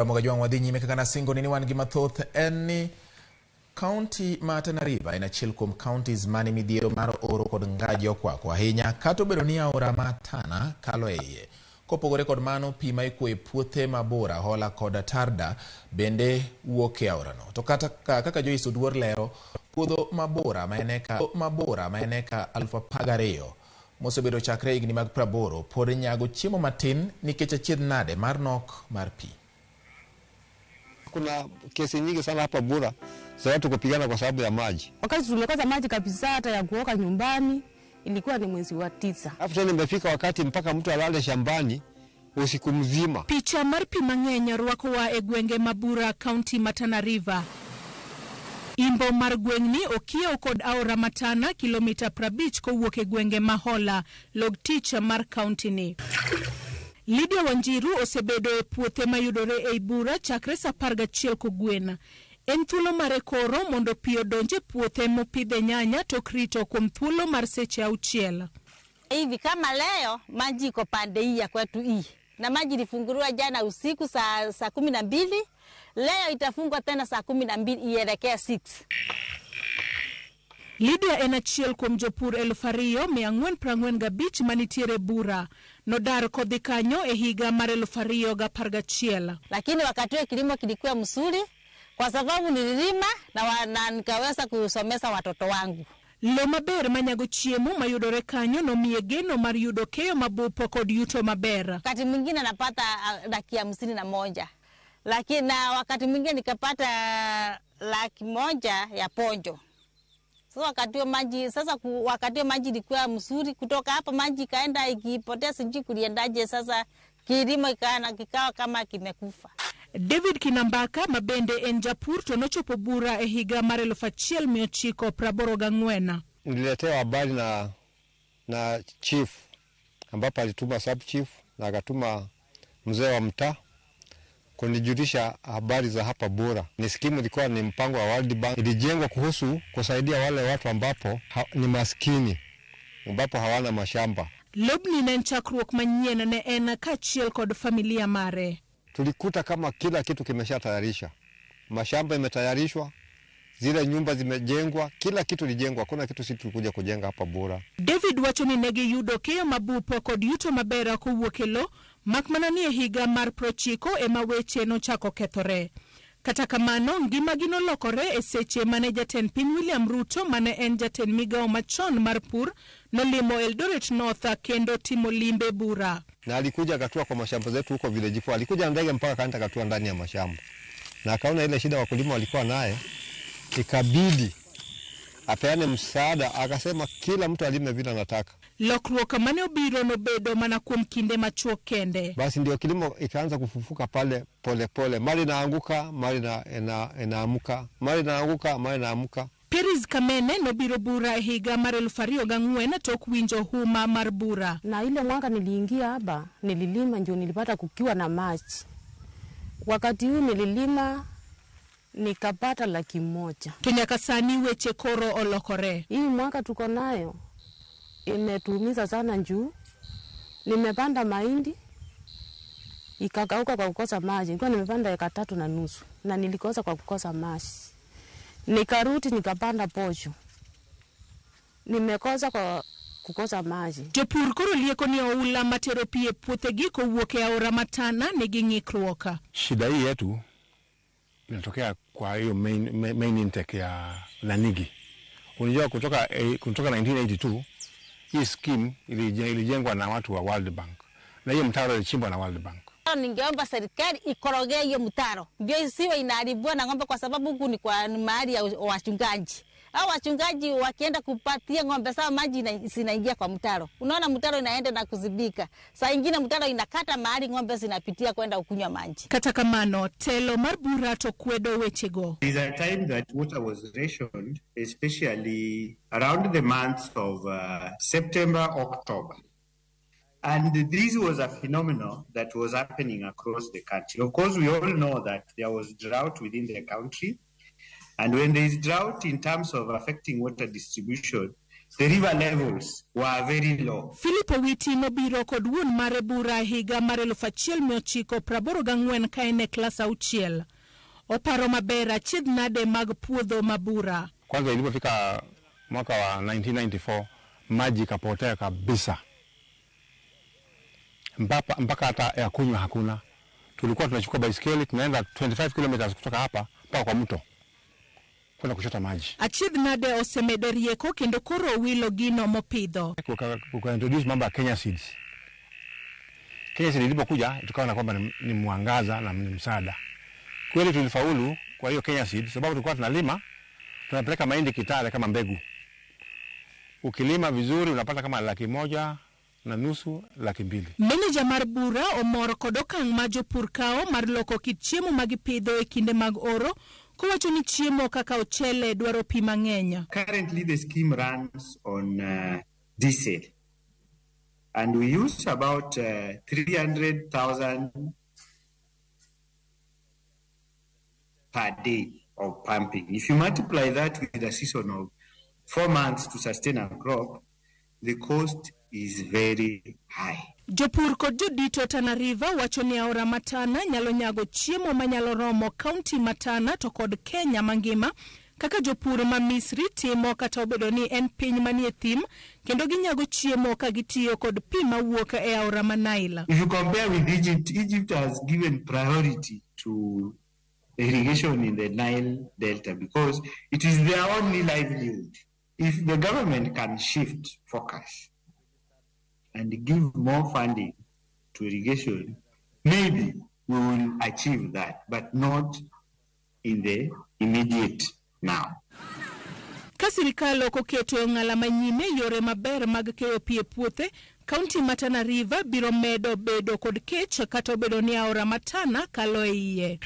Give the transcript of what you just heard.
Ramogi wadhi nyime kaka nasingo ni wan gi mathoth en ni County ma Tana River en achiel kuom counties mani midhiero mar oro kod ngaji okwako ahinya kata obedo ni aora ma Tana kalo iye. Kopogore kod mano, pi ma ikwo e puothe ma Bura, Hola kod Tarda bende wuok e aorano. To kaka Joyce Oduor lero, puodho ma Bura ma en eka 12,000 mosebedo chakre higni mag 80 pod nyago chiemo matin nikech achiedh nade mar nok mar pi. Kuna kesi nyingi sana hapa Bura za watu kupigana kwa sababu ya maji. Wakati tumekosa maji kabisa hata ya kuoka nyumbani ilikuwa ni mwezi wa 9. Hapo tena imefika wakati mpaka mtu alale shambani usiku mzima. Picha mar pi mang'eny rwako wa e gwenge ma Bura, County ma Tana River. Imbo mar gwengni okiewo kod aora ma Tana kilomita 50 kowuok e gwenge ma Hola, log tich mar county ni. Lydia Wanjiru osebedo e puothe mayudore e Bura chakre sa 11 kogwena. En thuolo mare koro mondo pi odonje puothe mopidhe nyanya to krito kuom thuolo mar seche 6. Hivi kama leo maji iko pande hii ya kwetu hii. Na maji ilifunguliwa jana usiku saa 12. Leo itafungwa tena saa 12 ielekea 6. Lydia en achiel kuom Jopur 2,445 manitiere Bura. Nodar kodhi kanyo e higa mar 2011. Lakini wakati wa kilimo kilikuwa mzuri kwa sababu nililima na nikaweza kusomesha watoto wangu. Lo maber manyago chiemo mayudore kanyo nomiye geno mar yudo keyo mabupo kod yuto maber. Wakati mwingine napata laki 51. Lakini na wakati mwingine nikapata laki 1 ya ponjo. Wakati wa maji ilikuwa mzuri, kutoka hapa maji kaenda ikipotea sijui kuliendaje, sasa kilimo kikawa kama kimekufa. David Kinambaka mabende en Jopur to nochopo Bura e higa mar 1984. Nililetewa habari na chief ambapo alituma sub chief na akatuma mzee wa mtaa kunijulisha habari za hapa Bura. Ni skimu ilikuwa ni mpango wa World Bank, ilijengwa kuhusu kusaidia wale watu ambapo ni maskini, ambapo hawana mashamba. Lobni nen chakruok manyien ne en kachiel kod familia mare. Tulikuta kama kila kitu kimeshatayarishwa. Mashamba imetayarishwa, zile nyumba zimejengwa, kila kitu lijengwa, kuna kitu sisi tulikuja kujenga hapa Bura. David wacho ni negi yudo keyo mabupo kod yuto maber kowuok e lo, makmana ni e higa mar 90 ema weche nochako kethore. Kata kamano ngima gi nolokore e seche mane jatend piny William Ruto mane en jatend migao machon mar pur nolimo Eldoret North kendo timo limbe Bura. Na alikuja akatua kwa mashamba zetu huko village 4. Alikuja ndege mpaka kaenda akatua ndani ya mashamba. Na akaona ile shida wakulima walikuwa naye, ikabidi apeane msaada, akasema kila mtu alime vile anataka. Lokruok mane obiro nobedo mana kuom kinde machuok kende. Basi ndio kilimo ikaanza kufufuka pale pole pole. Mali inaanguka, mali inaamuka, mali inaanguka, mali inaamuka. Peris Kamene nobiro Bura e higa mar 2004 tok winjo huma mar Bura. Na ile mwaka niliingia hapa, nililima ndio nilipata kukiwa na maji. Wakati huu nililima nikapata laki 1. Tunyaka sani weche koro olokore. Hii mwaka tuko nayo imetuumiza sana juu nimepanda mahindi ikakauka kwa kukosa maji. Nilikuwa nimepanda eka 3.5 na nilikosa kwa kukosa maji. Nikaruti nikapanda posho. Nimekosa kwa kukosa maji. Jopur koro lieko ni oula matero pie puothe gi kowuok e aora ma Tana ne ging'ikruok. Shida hii yetu inatokea kwa hiyo main intake ya Ramogi. Unajua kutoka 1982 hii scheme ilijengwa na watu wa World Bank. Na hiyo mtaro ilichimbwa na World Bank. Ningeomba serikali ikorogee hiyo mtaro ndio isiwe inaharibiwa na ng'ombe, kwa sababu huku ni kwa mahali ya wachungaji. Hao wachungaji wakienda kupatia ng'ombe sawa, maji zinaingia kwa mtaro. Unaona mtaro inaenda na kuzibika. Saa nyingine mtaro inakata mahali ng'ombe zinapitia kwenda ukunywa maji. Kata kamano telo mar Bura to kwedo wechego. There is a time that water was rationed, especially around the months of September, October. And this was a phenomenon that was happening across the country. Of course, we all know that there was drought within the country. And when there is drought in terms of affecting water distribution, the river levels were very low. Philip Owiti nobiro kod wuon mare Bura higa mar 1984 kaene klas 6. Oparo maber achiedh nade mag puodho Mabura. Kwanza ilipofika mwaka wa 1994 maji kapotea kabisa. Mpaka hata ya kunywa hakuna. Tulikuwa tunachukua baiskeli tunaenda 25 kilometers kutoka hapa mpaka kwa mto kwenda kuchota maji. Achiedh nade osemedo rieko kendo koro wilo gino mopidho. Kuka introduce mambo ya Kenya seeds. Kenya seeds ilipokuja tukaona kwamba ni mwangaza na ni msaada. Kweli tulifaulu kwa hiyo Kenya seeds sababu tulikuwa tunalima tunapeleka mahindi Kitale kama mbegu. Ukilima vizuri unapata kama 1.5 2 200,000. Manager mar Bura omor kod okang' ma Jopur kao mar loko kit chiemo ma gipidho e kinde mag oro kowacho ni chiemo kaka ochele dwaro pi mang'eny. Currently the scheme runs on diesel and we use about 300,000 per day of pumping. If you multiply that with a season of 4 months to sustain a crop, the cost is very high. Jopur kod jodito Tana River wacho ni aora Matana nyalo nyago chiemo manyalo romo kaunti Matana to kod Kenya mangima kaka jopur ma Misri timo kata obedo ni en piny manie thim kendo ginyago chiemo ka gitiyo kod pi mawuok e aora Nile. If you compare with Egypt, Egypt has given priority to irrigation in the Nile Delta because it is their only livelihood. If the government can shift focus and give more funding to irrigation, maybe we will achieve that, but not in the immediate now. Ka sirikal ok oketo ng'ala manyime yore maber mag keyo pi e puothe, kaunti ma Tana River biro medo bedo kod kech kata obedo ni aora Matana kalo e iye.